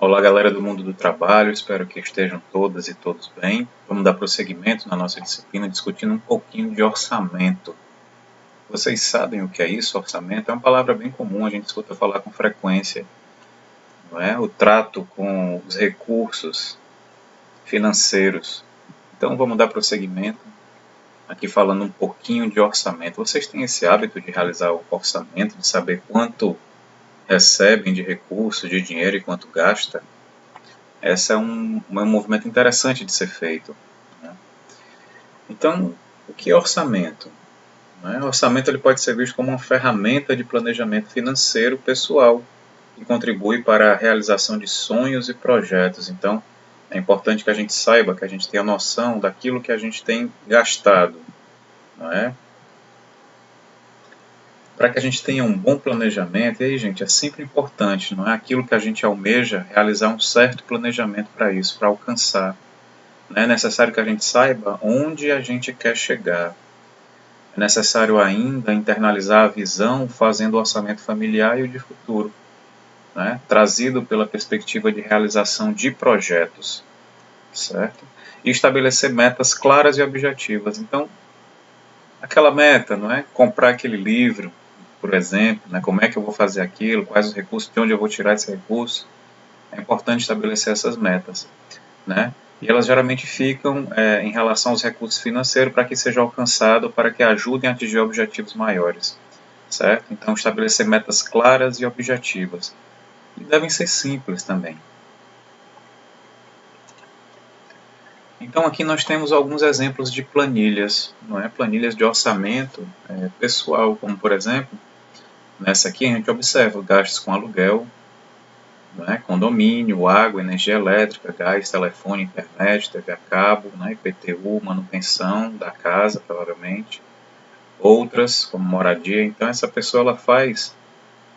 Olá, galera do mundo do trabalho, espero que estejam todas e todos bem. Vamos dar prosseguimento na nossa disciplina discutindo um pouquinho de orçamento. Vocês sabem o que é isso, orçamento? É uma palavra bem comum, a gente escuta falar com frequência, não é? O trato com os recursos financeiros. Então vamos dar prosseguimento aqui falando um pouquinho de orçamento. Vocês têm esse hábito de realizar o orçamento, de saber quanto recebem de recursos, de dinheiro e quanto gasta? Esse é um movimento interessante de ser feito, né? Então, o que é orçamento? O orçamento ele pode ser visto como uma ferramenta de planejamento financeiro pessoal que contribui para a realização de sonhos e projetos. Então, é importante que a gente saiba, que a gente tenha noção daquilo que a gente tem gastado, não é? Para que a gente tenha um bom planejamento, e aí, gente, é sempre importante, não é? Aquilo que a gente almeja, realizar um certo planejamento para isso, para alcançar. É necessário que a gente saiba onde a gente quer chegar. É necessário ainda internalizar a visão fazendo o orçamento familiar e o de futuro, né? Trazido pela perspectiva de realização de projetos, certo? E estabelecer metas claras e objetivas. Então, aquela meta, não é? Comprar aquele livro, por exemplo, né? Como é que eu vou fazer aquilo, quais os recursos, de onde eu vou tirar esse recurso. É importante estabelecer essas metas, né? E elas geralmente ficam em relação aos recursos financeiros para que seja alcançado, para que ajudem a atingir objetivos maiores, certo? Então, estabelecer metas claras e objetivas. E devem ser simples também. Então, aqui nós temos alguns exemplos de planilhas, não é? Planilhas de orçamento pessoal, como por exemplo, nessa aqui a gente observa gastos com aluguel, né, condomínio, água, energia elétrica, gás, telefone, internet, TV a cabo, né, IPTU, manutenção da casa, provavelmente, outras, como moradia. Então, essa pessoa ela faz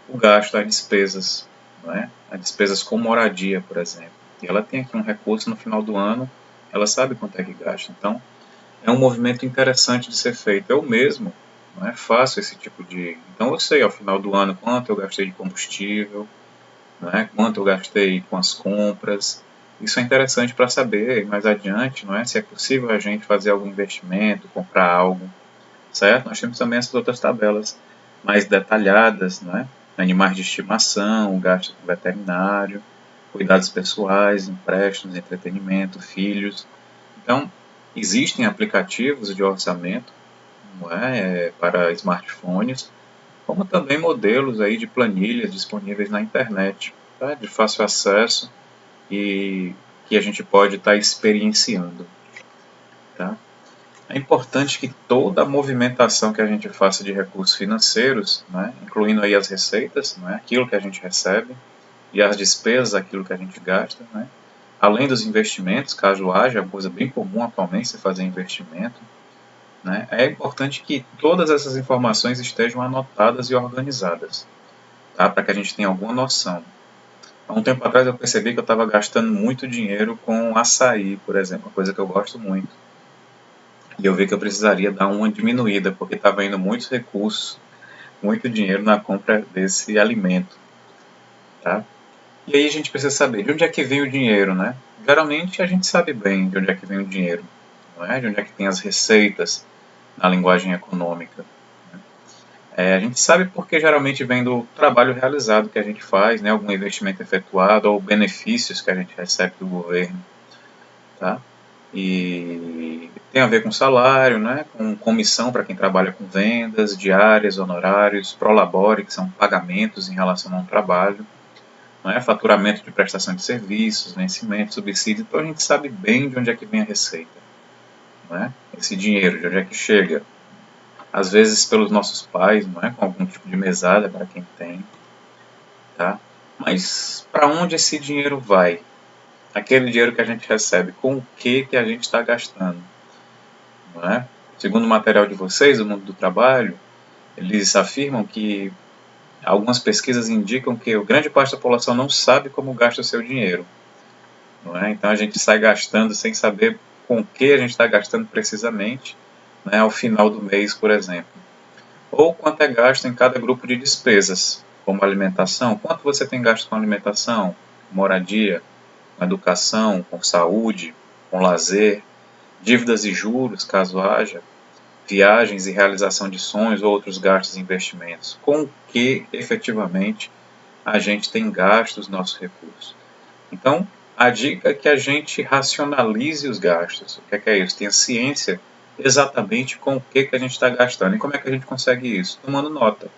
o gasto, as despesas, né, as despesas com moradia, por exemplo. E ela tem aqui um recurso no final do ano, ela sabe quanto é que gasta. Então, é um movimento interessante de ser feito. Eu mesmo faço esse tipo de... Então, eu sei ao final do ano quanto eu gastei de combustível, quanto eu gastei com as compras. Isso é interessante para saber mais adiante, se é possível a gente fazer algum investimento, comprar algo, certo? Nós temos também essas outras tabelas mais detalhadas, animais de estimação, gasto com veterinário, cuidados pessoais, empréstimos, entretenimento, filhos. Então, existem aplicativos de orçamento para smartphones, como também modelos aí de planilhas disponíveis na internet, tá? De fácil acesso e que a gente pode estar experienciando. Tá? É importante que toda a movimentação que a gente faça de recursos financeiros, incluindo aí as receitas, aquilo que a gente recebe, e as despesas, aquilo que a gente gasta, além dos investimentos, caso haja, é uma coisa bem comum atualmente se fazer investimento, é importante que todas essas informações estejam anotadas e organizadas, tá? Para que a gente tenha alguma noção. Há um tempo atrás eu percebi que eu estava gastando muito dinheiro com açaí, por exemplo, uma coisa que eu gosto muito. E eu vi que eu precisaria dar uma diminuída, porque estava indo muitos recursos, muito dinheiro na compra desse alimento. Tá? E aí a gente precisa saber de onde é que vem o dinheiro, né? Geralmente a gente sabe bem de onde é que vem o dinheiro, não é? De onde é que tem as receitas na linguagem econômica. A gente sabe porque geralmente vem do trabalho realizado que a gente faz, algum investimento efetuado ou benefícios que a gente recebe do governo. Tá? E tem a ver com salário, com comissão para quem trabalha com vendas, diárias, honorários, prolabore, que são pagamentos em relação a um trabalho, faturamento de prestação de serviços, vencimento, subsídio. Então a gente sabe bem de onde é que vem a receita, esse dinheiro, de onde é que chega. Às vezes pelos nossos pais, com algum tipo de mesada para quem tem. Tá? Mas para onde esse dinheiro vai? Aquele dinheiro que a gente recebe, com o que a gente está gastando? Segundo o material de vocês, do mundo do trabalho, eles afirmam que algumas pesquisas indicam que a grande parte da população não sabe como gasta o seu dinheiro. Então a gente sai gastando sem saber com o que a gente está gastando precisamente, ao final do mês, por exemplo. Ou quanto é gasto em cada grupo de despesas, como alimentação. Quanto você tem gasto com alimentação? moradia, com educação, com saúde, com lazer, dívidas e juros, caso haja, viagens e realização de sonhos ou outros gastos e investimentos. Com o que efetivamente a gente tem gasto os nossos recursos. Então, a dica é que a gente racionalize os gastos. O que é isso? Tenha ciência exatamente com o que a gente está gastando. E como é que a gente consegue isso? Tomando nota,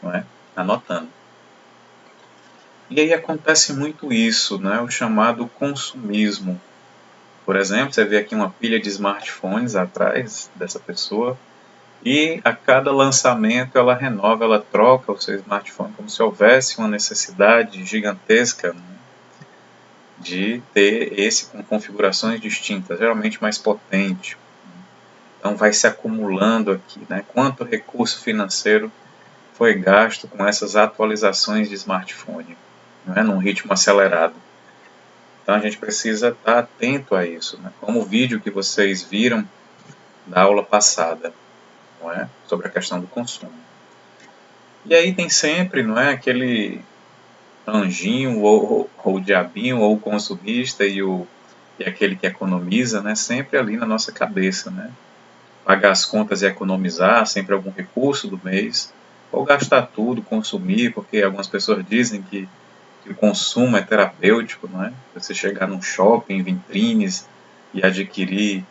não é? Anotando. E aí acontece muito isso, né? O chamado consumismo. Por exemplo, você vê aqui uma pilha de smartphones atrás dessa pessoa e a cada lançamento ela renova, ela troca o seu smartphone como se houvesse uma necessidade gigantesca, né, de ter esse com configurações distintas, geralmente mais potente. Então vai se acumulando aqui, né? Quanto recurso financeiro foi gasto com essas atualizações de smartphone, né, num ritmo acelerado. Então a gente precisa estar atento a isso, né? Como o vídeo que vocês viram da aula passada, não é? Sobre a questão do consumo. E aí tem sempre, não é, aquele anjinho ou o diabinho ou o consumista e aquele que economiza, né? Sempre ali na nossa cabeça, né? Pagar as contas e economizar sempre algum recurso do mês, ou gastar tudo, consumir, porque algumas pessoas dizem que o consumo é terapêutico, não é? Você chegar num shopping, vitrines e adquirir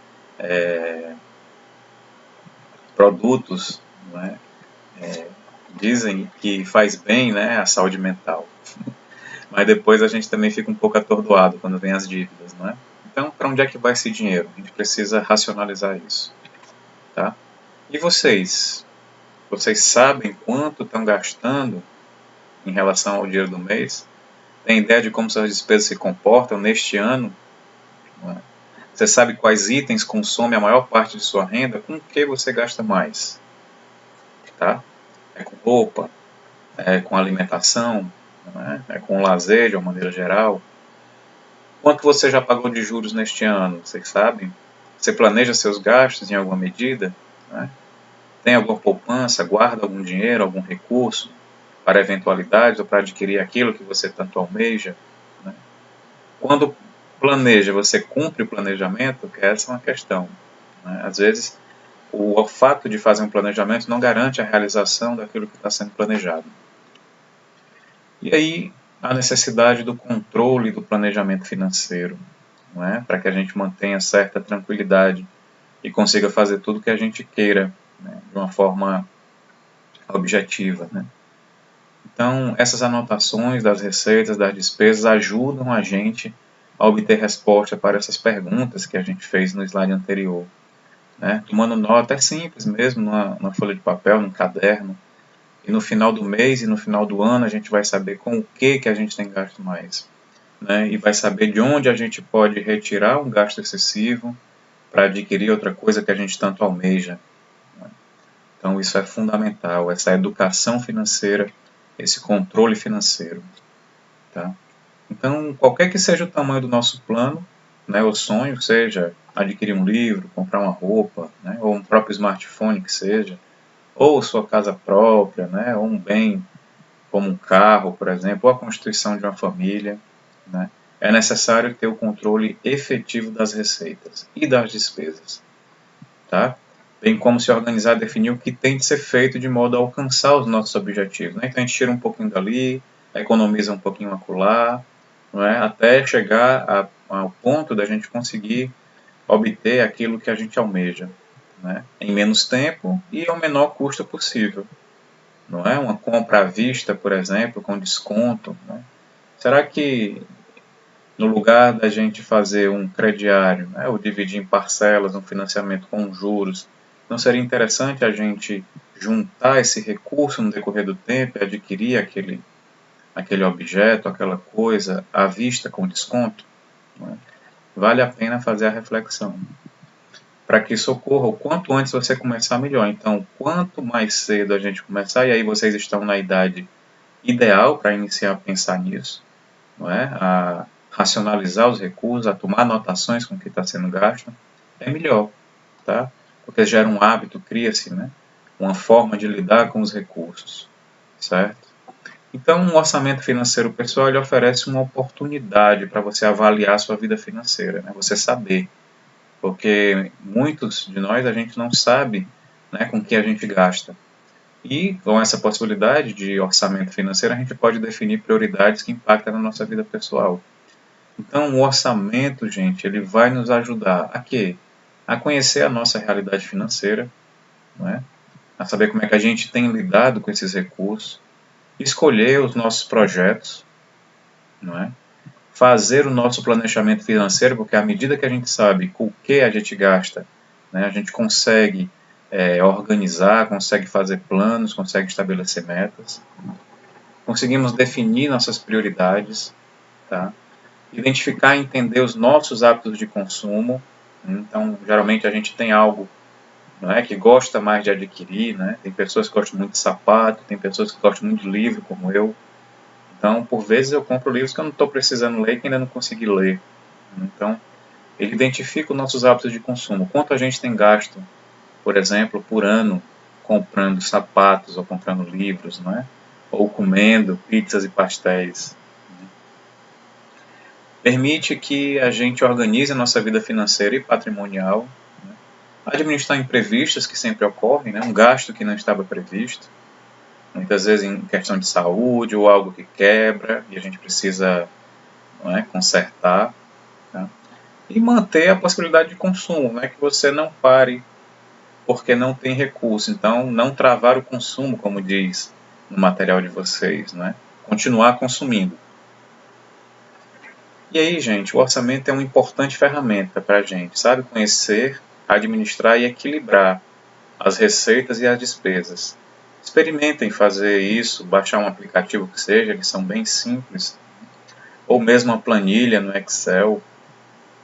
produtos, não é? Dizem que faz bem, né, à saúde mental. Mas depois a gente também fica um pouco atordoado quando vem as dívidas, não é? Então, para onde é que vai esse dinheiro? A gente precisa racionalizar isso, tá? E vocês? Vocês sabem quanto estão gastando em relação ao dinheiro do mês? Tem ideia de como suas despesas se comportam neste ano? Não é? Você sabe quais itens consomem a maior parte de sua renda? Com o que você gasta mais? Tá? É com roupa? É com alimentação? Não é? É com lazer de uma maneira geral? Quanto você já pagou de juros neste ano? Vocês sabem? Você planeja seus gastos em alguma medida? Não é? Tem alguma poupança? Guarda algum dinheiro, algum recurso para eventualidades ou para adquirir aquilo que você tanto almeja? Né? Quando planeja, você cumpre o planejamento? Que essa é uma questão. Né? Às vezes, o fato de fazer um planejamento não garante a realização daquilo que está sendo planejado. E aí, a necessidade do controle do planejamento financeiro, não é? Para que a gente mantenha certa tranquilidade e consiga fazer tudo o que a gente queira, né? De uma forma objetiva, né? Então, essas anotações das receitas, das despesas, ajudam a gente a obter resposta para essas perguntas que a gente fez no slide anterior. Né? Tomando nota é simples mesmo, numa folha de papel, num caderno. E no final do mês e no final do ano a gente vai saber com o que a gente tem gasto mais. Né? E vai saber de onde a gente pode retirar um gasto excessivo para adquirir outra coisa que a gente tanto almeja. Né? Então isso é fundamental, essa educação financeira, esse controle financeiro. Tá? Então, qualquer que seja o tamanho do nosso plano, né, o sonho seja adquirir um livro, comprar uma roupa, né, ou um próprio smartphone que seja, ou sua casa própria, né, ou um bem como um carro, por exemplo, ou a constituição de uma família, né, é necessário ter o controle efetivo das receitas e das despesas. Tá? Bem como se organizar e definir o que tem de ser feito de modo a alcançar os nossos objetivos. Né? Então a gente tira um pouquinho dali, economiza um pouquinho acolá, não é? Até chegar ao ponto da gente conseguir obter aquilo que a gente almeja, né? Em menos tempo e ao menor custo possível. Não é? Uma compra à vista, por exemplo, com desconto. Né? Será que no lugar da gente fazer um crediário, né, ou dividir em parcelas um financiamento com juros, não seria interessante a gente juntar esse recurso no decorrer do tempo e adquirir aquele objeto, aquela coisa à vista com desconto? Né? Vale a pena fazer a reflexão. Para que isso ocorra, o quanto antes você começar, melhor. Então, quanto mais cedo a gente começar, e aí vocês estão na idade ideal para iniciar a pensar nisso, não é? A racionalizar os recursos, a tomar anotações com o que está sendo gasto, é melhor, tá? Porque gera um hábito, cria-se, né? Uma forma de lidar com os recursos, certo? Então, um orçamento financeiro pessoal ele oferece uma oportunidade para você avaliar a sua vida financeira, né? Você saber, porque muitos de nós a gente não sabe, né, com que a gente gasta. E com essa possibilidade de orçamento financeiro, a gente pode definir prioridades que impactam na nossa vida pessoal. Então, o orçamento, gente, ele vai nos ajudar a quê? A conhecer a nossa realidade financeira, não é? A saber como é que a gente tem lidado com esses recursos, escolher os nossos projetos, não é? Fazer o nosso planejamento financeiro, porque à medida que a gente sabe com o que a gente gasta, né, a gente consegue organizar, consegue fazer planos, consegue estabelecer metas, conseguimos definir nossas prioridades, tá? Identificar e entender os nossos hábitos de consumo. Então, geralmente a gente tem algo, não é, que gosta mais de adquirir, né? Tem pessoas que gostam muito de sapato, tem pessoas que gostam muito de livro, como eu. Então, por vezes eu compro livros que eu não estou precisando ler e que ainda não consegui ler. Então, ele identifica os nossos hábitos de consumo. Quanto a gente tem gasto, por exemplo, por ano, comprando sapatos ou comprando livros, não é? Ou comendo pizzas e pastéis. Permite que a gente organize a nossa vida financeira e patrimonial, né? Administrar imprevistos que sempre ocorrem, né? Um gasto que não estava previsto, muitas vezes em questão de saúde ou algo que quebra e a gente precisa, não é, consertar, tá? E manter a possibilidade de consumo, né? Que você não pare porque não tem recurso. Então, não travar o consumo, como diz no material de vocês, né? Continuar consumindo. E aí, gente, o orçamento é uma importante ferramenta para a gente, sabe? Conhecer, administrar e equilibrar as receitas e as despesas. Experimentem fazer isso, baixar um aplicativo que seja, eles são bem simples, ou mesmo uma planilha no Excel,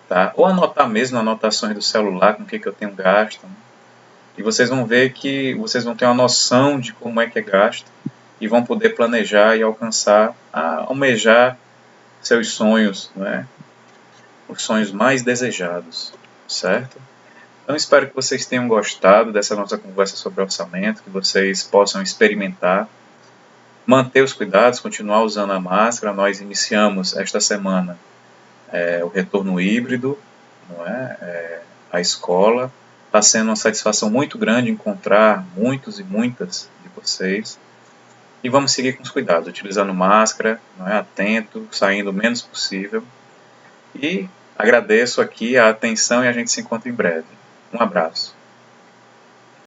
tá? Ou anotar mesmo anotações do celular com o que eu tenho gasto, né? E vocês vão ver que vocês vão ter uma noção de como é que é gasto e vão poder planejar e alcançar, almejar seus sonhos, né? Os sonhos mais desejados, certo? Então espero que vocês tenham gostado dessa nossa conversa sobre orçamento, que vocês possam experimentar, manter os cuidados, continuar usando a máscara. Nós iniciamos esta semana o retorno híbrido, não é? A escola. Está sendo uma satisfação muito grande encontrar muitos e muitas de vocês. E vamos seguir com os cuidados, utilizando máscara, não é? Atento, saindo o menos possível. E agradeço aqui a atenção e a gente se encontra em breve. Um abraço.